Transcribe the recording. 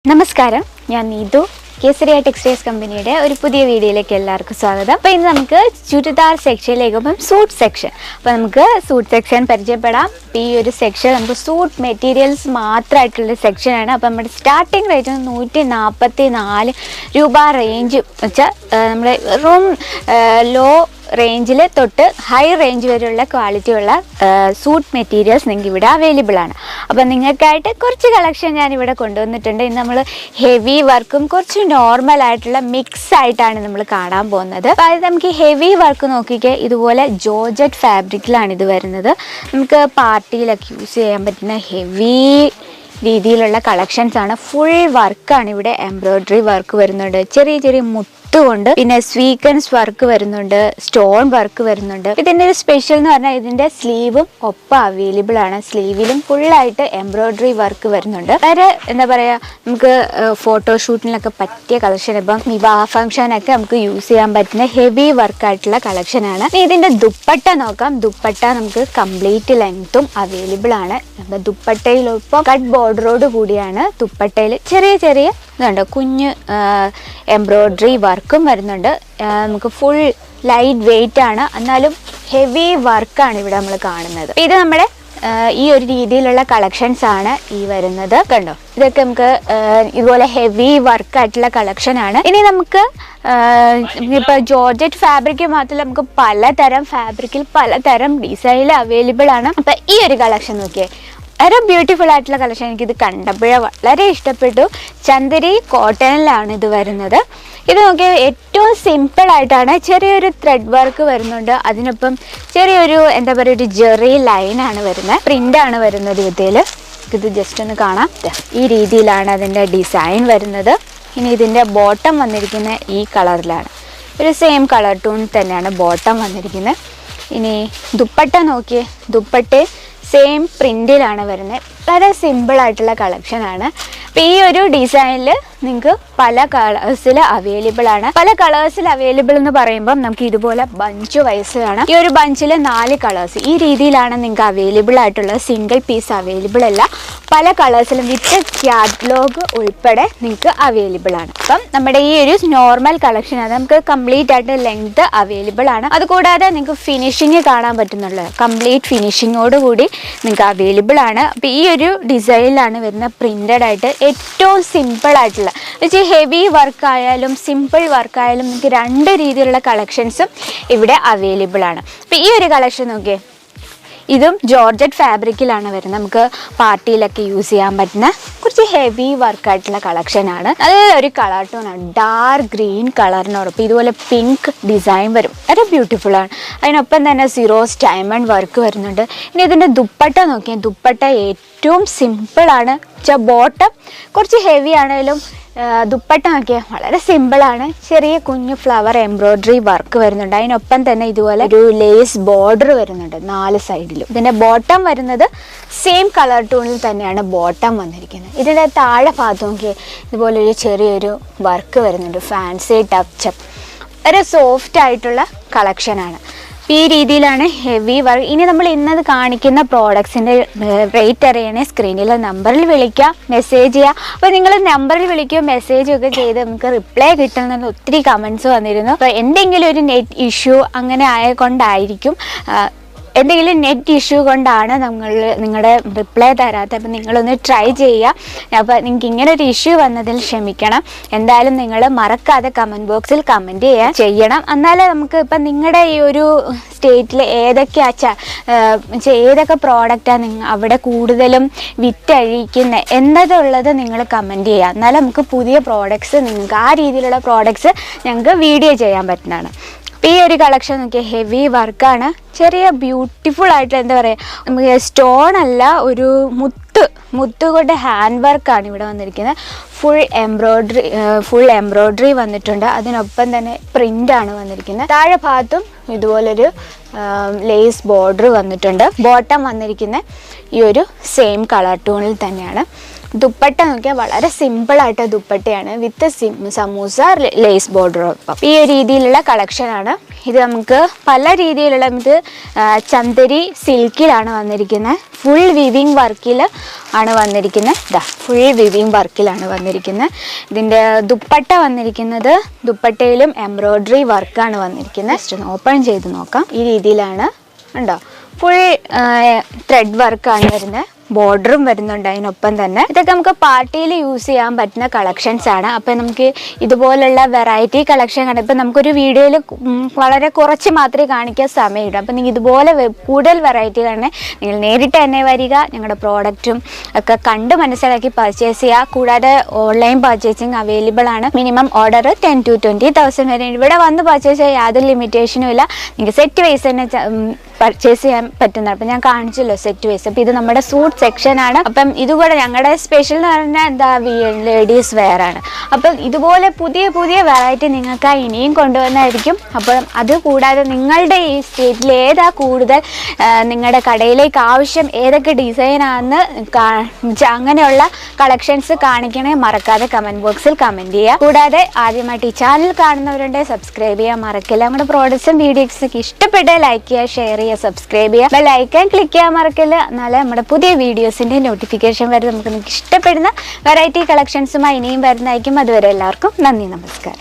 നമസ്കാരം, ഞാൻ നീതു. കേസരിയ ടെക്സ്റ്റൈൽസ് കമ്പനിയുടെ ഒരു പുതിയ വീഡിയോയിലേക്ക് എല്ലാവർക്കും സ്വാഗതം. അപ്പോൾ ഇന്ന് നമുക്ക് ചുരിദാർ സെക്ഷനിലേക്ക് പോകുമ്പം സൂട്ട് സെക്ഷൻ. അപ്പോൾ നമുക്ക് സൂട്ട് സെക്ഷൻ പരിചയപ്പെടാം. ഈ ഒരു സെക്ഷൻ നമുക്ക് സൂട്ട് മെറ്റീരിയൽസ് മാത്രമായിട്ടുള്ള സെക്ഷനാണ്. അപ്പോൾ നമ്മുടെ സ്റ്റാർട്ടിങ് റേറ്റ് 144 രൂപ റേഞ്ച് വെച്ചാൽ നമ്മുടെ റൂം ലോ റേഞ്ചിൽ തൊട്ട് ഹൈ റേഞ്ച് വരെയുള്ള ക്വാളിറ്റിയുള്ള സൂട്ട് മെറ്റീരിയൽസ് നിങ്ങൾക്ക് ഇവിടെ അവൈലബിൾ ആണ്. അപ്പം നിങ്ങൾക്കായിട്ട് കുറച്ച് കളക്ഷൻ ഞാനിവിടെ കൊണ്ടുവന്നിട്ടുണ്ട്. ഇന്ന് നമ്മൾ ഹെവി വർക്കും കുറച്ച് നോർമൽ ആയിട്ടുള്ള മിക്സ് ആയിട്ടാണ് നമ്മൾ കാണാൻ പോകുന്നത്. അപ്പോൾ അത് നമുക്ക് ഹെവി വർക്ക് നോക്കിക്കേ, ഇതുപോലെ ജോർജറ്റ് ഫാബ്രിക്കിലാണ് ഇത് വരുന്നത്. നമുക്ക് പാർട്ടിയിലൊക്കെ യൂസ് ചെയ്യാൻ പറ്റുന്ന ഹെവി രീതിയിലുള്ള കളക്ഷൻസ് ആണ്. ഫുൾ വർക്കാണ് ഇവിടെ. എംബ്രോയ്ഡറി വർക്ക് വരുന്നുണ്ട്, ചെറിയ ചെറിയ കൊണ്ട് പിന്നെ സ്വീക്വൻസ് വർക്ക് വരുന്നുണ്ട്, സ്റ്റോൺ വർക്ക് വരുന്നുണ്ട്. ഇതിൻ്റെ ഒരു സ്പെഷ്യൽ എന്ന് പറഞ്ഞാൽ ഇതിൻ്റെ സ്ലീവും ഒപ്പം അവൈലബിൾ ആണ്. സ്ലീവിലും ഫുള്ളായിട്ട് എംബ്രോയ്ഡറി വർക്ക് വരുന്നുണ്ട്. വളരെ എന്താ പറയുക, നമുക്ക് ഫോട്ടോഷൂട്ടിനൊക്കെ പറ്റിയ കളക്ഷൻ. ഇപ്പം വിവാഹ ഫംഗ്ഷനൊക്കെ നമുക്ക് യൂസ് ചെയ്യാൻ പറ്റുന്ന ഹെവി വർക്കായിട്ടുള്ള കളക്ഷനാണ്. ഇതിൻ്റെ ദുപ്പട്ട നോക്കാം. ദുപ്പട്ട നമുക്ക് കംപ്ലീറ്റ് ലെങ്ത്തും അവൈലബിൾ ആണ്. ദുപ്പട്ടയിലൊപ്പം കട്ട് ബോർഡറോട് കൂടിയാണ്. ദുപ്പട്ടയിൽ ചെറിയ ചെറിയ ഇതുണ്ട്, കുഞ്ഞ് എംബ്രോയ്ഡറി വർക്കും വരുന്നുണ്ട്. നമുക്ക് ഫുൾ ലൈറ്റ് വെയിറ്റ് ആണ്, എന്നാലും ഹെവി വർക്കാണ് ഇവിടെ നമ്മൾ കാണുന്നത്. ഇത് നമ്മുടെ ഈ ഒരു രീതിയിലുള്ള കളക്ഷൻസ് ആണ് ഈ വരുന്നത്. കണ്ടോ, ഇതൊക്കെ നമുക്ക് ഇതുപോലെ ഹെവി വർക്കായിട്ടുള്ള കളക്ഷനാണ്. ഇനി നമുക്ക് ഇപ്പോൾ ജോർജറ്റ് ഫാബ്രിക് മാത്രമല്ല, നമുക്ക് പലതരം ഫാബ്രിക്കിൽ പലതരം ഡിസൈനിൽ അവൈലബിൾ ആണ്. അപ്പം ഈ ഒരു കളക്ഷൻ നോക്കിയേ, വളരെ ബ്യൂട്ടിഫുൾ ആയിട്ടുള്ള കളക്ഷൻ. എനിക്കിത് കണ്ടപ്പോഴേ വളരെ ഇഷ്ടപ്പെട്ടു. ചന്ദരി കോട്ടണിലാണ് ഇത് വരുന്നത്. ഇത് നോക്കിയാൽ ഏറ്റവും സിമ്പിളായിട്ടാണ്. ചെറിയൊരു ത്രെഡ് വർക്ക് വരുന്നുണ്ട്, അതിനൊപ്പം ചെറിയൊരു എന്താ പറയുക, ഒരു ജെറി ലൈനാണ് വരുന്നത്, പ്രിൻ്റാണ് വരുന്നത് ഇതിൽ. ഇത് ജസ്റ്റ് ഒന്ന് കാണാം. ഈ രീതിയിലാണ് അതിൻ്റെ ഡിസൈൻ വരുന്നത്. ഇനി ഇതിൻ്റെ ബോട്ടം വന്നിരിക്കുന്ന ഈ കളറിലാണ്, ഒരു സെയിം കളർ ടൂൺ തന്നെയാണ് ബോട്ടം വന്നിരിക്കുന്നത്. ഇനി ദുപ്പട്ട നോക്കിയേ, ദുപ്പട്ട സെയിം പ്രിൻറ്റിലാണ് വരുന്നത്. വളരെ സിമ്പിളായിട്ടുള്ള കളക്ഷനാണ്. അപ്പോൾ ഈ ഒരു ഡിസൈനിൽ നിങ്ങൾക്ക് പല കളേഴ്സിൽ അവൈലബിൾ ആണ്. പല കളേഴ്സിൽ അവൈലബിൾ എന്ന് പറയുമ്പം നമുക്ക് ഇതുപോലെ ബഞ്ച് വൈസ് വേണം. ഈ ഒരു ബഞ്ചിൽ 4 കളേഴ്സ് ഈ രീതിയിലാണ് നിങ്ങൾക്ക് അവൈലബിൾ ആയിട്ടുള്ളത്. സിംഗിൾ പീസ് അവൈലബിൾ അല്ല, പല കളേഴ്സിലും വിത്ത് കാറ്റലോഗ് ഉൾപ്പെടെ നിങ്ങൾക്ക് അവൈലബിൾ ആണ്. അപ്പം നമ്മുടെ ഈ ഒരു നോർമൽ കളക്ഷനാണ്. നമുക്ക് കംപ്ലീറ്റ് ആയിട്ട് ലെങ്ത് അവൈലബിൾ ആണ്. അതുകൂടാതെ നിങ്ങൾക്ക് ഫിനിഷിങ് കാണാൻ പറ്റുന്നുള്ളൂ. കംപ്ലീറ്റ് ഫിനിഷിങ്ങോട് കൂടി നിങ്ങൾക്ക് അവൈലബിൾ ആണ്. അപ്പോൾ ഈ ഒരു ഡിസൈനിലാണ് വരുന്ന പ്രിൻ്റഡ് ആയിട്ട് ഏറ്റവും സിമ്പിൾ ആയിട്ടുള്ള ഹെവി വർക്കായാലും സിമ്പിൾ വർക്കായാലും നിങ്ങൾക്ക് 2 രീതിയിലുള്ള കളക്ഷൻസും ഇവിടെ അവൈലബിൾ ആണ്. അപ്പോൾ ഈ ഒരു കളക്ഷൻ നോക്കിയേ, ഇതും ജോർജറ്റ് ഫാബ്രിക്കിലാണ് വരുന്നത്. നമുക്ക് പാർട്ടിയിലൊക്കെ യൂസ് ചെയ്യാൻ പറ്റുന്ന കുറച്ച് ഹെവി വർക്കായിട്ടുള്ള കളക്ഷനാണ്. നല്ലൊരു കളർ ടോണാണ്, ഡാർക്ക് ഗ്രീൻ കളറിനോടൊപ്പം ഇതുപോലെ പിങ്ക് ഡിസൈൻ വരും. വളരെ ബ്യൂട്ടിഫുള്ളാണ്. അതിനൊപ്പം തന്നെ സീറോസ് ഡയമണ്ട് വർക്ക് വരുന്നുണ്ട്. ഇനി ഇതിൻ്റെ ദുപ്പട്ട നോക്കിയാൽ, ദുപ്പട്ട ഏറ്റവും സിമ്പിളാണ്. ബോട്ടം കുറച്ച് ഹെവി ആണെങ്കിലും ദുപ്പട്ട നോക്കിയാൽ വളരെ സിമ്പിളാണ്. ചെറിയ കുഞ്ഞു ഫ്ലവർ എംബ്രോയ്ഡറി വർക്ക് വരുന്നുണ്ട്. അതിനൊപ്പം തന്നെ ഇതുപോലെ ഒരു ലേസ് ബോർഡർ വരുന്നുണ്ട് 4 സൈഡിലും. ഇതിൻ്റെ ബോട്ടം വരുന്നത് സെയിം കളർ ടൂണിൽ തന്നെയാണ് ബോട്ടം വന്നിരിക്കുന്നത്. ഇതിൻ്റെ താഴെ ഭാഗത്ത് നോക്കിയാൽ ഇതുപോലൊരു ചെറിയൊരു വർക്ക് വരുന്നുണ്ട്, ഫാൻസി ടച്ചപ്പ്. ഒരു സോഫ്റ്റ് ആയിട്ടുള്ള കളക്ഷനാണ്. ഈ രീതിയിലാണ് ഹെവി വർക്ക്. ഇനി നമ്മൾ ഇന്നത് കാണിക്കുന്ന പ്രോഡക്ട്സിൻ്റെ റേറ്റ് അറിയണേ സ്ക്രീനിലെ നമ്പറിൽ വിളിക്കുക, മെസ്സേജ് ചെയ്യുക. അപ്പോൾ നിങ്ങൾ നമ്പറിൽ വിളിക്കുകയോ മെസ്സേജ് ഒക്കെ ചെയ്ത് നമുക്ക് റിപ്ലൈ കിട്ടുന്ന ഒത്തിരി കമൻസ് വന്നിരുന്നു. അപ്പോൾ എന്തെങ്കിലും ഒരു നെറ്റ് ഇഷ്യൂ അങ്ങനെ ആയതുകൊണ്ടായിരിക്കും, എന്തെങ്കിലും നെറ്റ് ഇഷ്യൂ കൊണ്ടാണ് നിങ്ങളുടെ റിപ്ലൈ തരാത്തത്. അപ്പം നിങ്ങളൊന്ന് ട്രൈ ചെയ്യുക. അപ്പോൾ നിങ്ങൾക്ക് ഇങ്ങനെ ഒരു ഇഷ്യൂ വന്നതിൽ ക്ഷമിക്കണം. എന്തായാലും നിങ്ങൾ മറക്കാതെ കമൻറ്റ് ബോക്സിൽ കമൻറ്റ് ചെയ്യണം. എന്നാലേ നമുക്ക് ഇപ്പം നിങ്ങളുടെ ഈ ഒരു സ്റ്റേറ്റിൽ ഏതൊക്കെ പ്രോഡക്റ്റാണ് അവിടെ കൂടുതലും വിറ്റഴിക്കുന്നത് എന്നതുള്ളത് നിങ്ങൾ കമൻറ്റ് ചെയ്യുക. എന്നാലും നമുക്ക് പുതിയ പ്രോഡക്ട്സ്, നിങ്ങൾക്ക് ആ രീതിയിലുള്ള പ്രോഡക്ട്സ് ഞങ്ങൾക്ക് വീഡിയോ ചെയ്യാൻ പറ്റുന്നതാണ്. ഈ ഒരു കളക്ഷൻ നോക്കിയാൽ ഹെവി വർക്കാണ്. ചെറിയ ബ്യൂട്ടിഫുൾ ആയിട്ട് എന്താ പറയുക, നമുക്ക് സ്റ്റോൺ അല്ല, ഒരു മുത്ത് കൊണ്ട് ഹാൻഡ് വർക്കാണ് ഇവിടെ വന്നിരിക്കുന്നത്. ഫുൾ എംബ്രോയ്ഡറി വന്നിട്ടുണ്ട്. അതിനൊപ്പം തന്നെ പ്രിൻ്റാണ് വന്നിരിക്കുന്നത്. താഴെ ഭാഗത്തും ഇതുപോലൊരു ലേസ് ബോർഡർ വന്നിട്ടുണ്ട്. ബോട്ടം വന്നിരിക്കുന്ന ഈ ഒരു സെയിം കളർ ടൂണിൽ തന്നെയാണ്. ദുപ്പട്ട നോക്കിയാൽ വളരെ സിമ്പിളായിട്ട് ദുപ്പട്ടയാണ് വിത്ത് സമൂസ ലേസ് ബോർഡറൊപ്പം. ഈ ഒരു രീതിയിലുള്ള കളക്ഷനാണ് ഇത്. നമുക്ക് പല രീതിയിലുള്ള ഇത് ചന്ദരി സിൽക്കിലാണ് വന്നിരിക്കുന്നത്. ഫുൾ വിവിങ് വർക്കിൽ ആണ് വന്നിരിക്കുന്നത്. ഇതാ ഫുൾ വിവിങ് വർക്കിലാണ് വന്നിരിക്കുന്നത്. ഇതിൻ്റെ ദുപ്പട്ട വന്നിരിക്കുന്നത് ദുപ്പട്ടയിലും എംബ്രോയ്ഡറി വർക്കാണ് വന്നിരിക്കുന്നത്. ജസ്റ്റ് ഒന്ന് ഓപ്പൺ ചെയ്ത് നോക്കാം. ഈ രീതിയിലാണ് ഉണ്ടോ, ഫുൾ ത്രെഡ് വർക്കാണ് വരുന്നത്. ബോർഡറും വരുന്നുണ്ട് അതിനൊപ്പം തന്നെ. ഇതൊക്കെ നമുക്ക് പാർട്ടിയിൽ യൂസ് ചെയ്യാൻ പറ്റുന്ന കളക്ഷൻസ് ആണ്. അപ്പം നമുക്ക് ഇതുപോലുള്ള വെറൈറ്റി കളക്ഷൻ കണ്ട ഇപ്പം നമുക്കൊരു വീഡിയോയിൽ വളരെ കുറച്ച് മാത്രമേ കാണിക്കാൻ സമയമുള്ളൂ. അപ്പം നിങ്ങൾ ഇതുപോലെ കൂടുതൽ വെറൈറ്റി തന്നെ നിങ്ങൾ നേരിട്ട് തന്നെ വരിക, ഞങ്ങളുടെ പ്രോഡക്റ്റും ഒക്കെ കണ്ട് മനസ്സിലാക്കി പർച്ചേസ് ചെയ്യുക. കൂടാതെ ഓൺലൈൻ പർച്ചേസിങ് അവൈലബിൾ ആണ്. മിനിമം ഓർഡർ 10,000 to 20,000 വരെ. ഇവിടെ വന്ന് പർച്ചേസ് ചെയ്യാൻ യാതൊരു ലിമിറ്റേഷനും ഇല്ല. നിങ്ങൾക്ക് സെറ്റ് വൈസ് തന്നെ പർച്ചേസ് ചെയ്യാൻ പറ്റുന്നതാണ്. അപ്പം ഞാൻ കാണിച്ചല്ലോ സെറ്റ് വൈസ്. അപ്പം ഇത് നമ്മുടെ സൂട്ട് സെക്ഷനാണ്. അപ്പം ഇതുകൂടെ ഞങ്ങളുടെ സ്പെഷ്യൽ എന്ന് പറഞ്ഞാൽ എന്താ ലേഡീസ് വെയർ ആണ്. അപ്പം ഇതുപോലെ പുതിയ പുതിയ വെറൈറ്റി നിങ്ങൾക്ക് ഇനിയും കൊണ്ടുവന്നായിരിക്കും. അപ്പം അത് കൂടാതെ നിങ്ങളുടെ ഈ സ്റ്റേറ്റിൽ ഏതാ കൂടുതൽ നിങ്ങളുടെ കടയിലേക്ക് ആവശ്യം, ഏതൊക്കെ ഡിസൈനാണെന്ന് അങ്ങനെയുള്ള കളക്ഷൻസ് കാണിക്കണേ മറക്കാതെ കമൻറ്റ് ബോക്സിൽ കമൻറ്റ് ചെയ്യുക. കൂടാതെ ആദ്യമായിട്ട് ഈ ചാനൽ കാണുന്നവരുണ്ടെങ്കിൽ സബ്സ്ക്രൈബ് ചെയ്യാൻ മറക്കില്ല. നമ്മുടെ പ്രോഡക്ട്സും വീഡിയോസൊക്കെ ഇഷ്ടപ്പെട്ടാൽ ലൈക്ക് ചെയ്യുക, ഷെയർ ചെയ്യുക, സബ്സ്ക്രൈബ് ചെയ്യുക, ബെല്ലൈക്കൺ ക്ലിക്ക് ചെയ്യാൻ മറക്കില്ല. എന്നാലേ നമ്മുടെ പുതിയ വീഡിയോസിൻ്റെ നോട്ടിഫിക്കേഷൻ വരെ നിങ്ങൾക്ക് ഇഷ്ടപ്പെടുന്ന വെറൈറ്റി കളക്ഷൻസുമായി ഇനിയും വരുന്നതായിരിക്കും. അതുവരെ എല്ലാവർക്കും നന്ദി, നമസ്കാരം.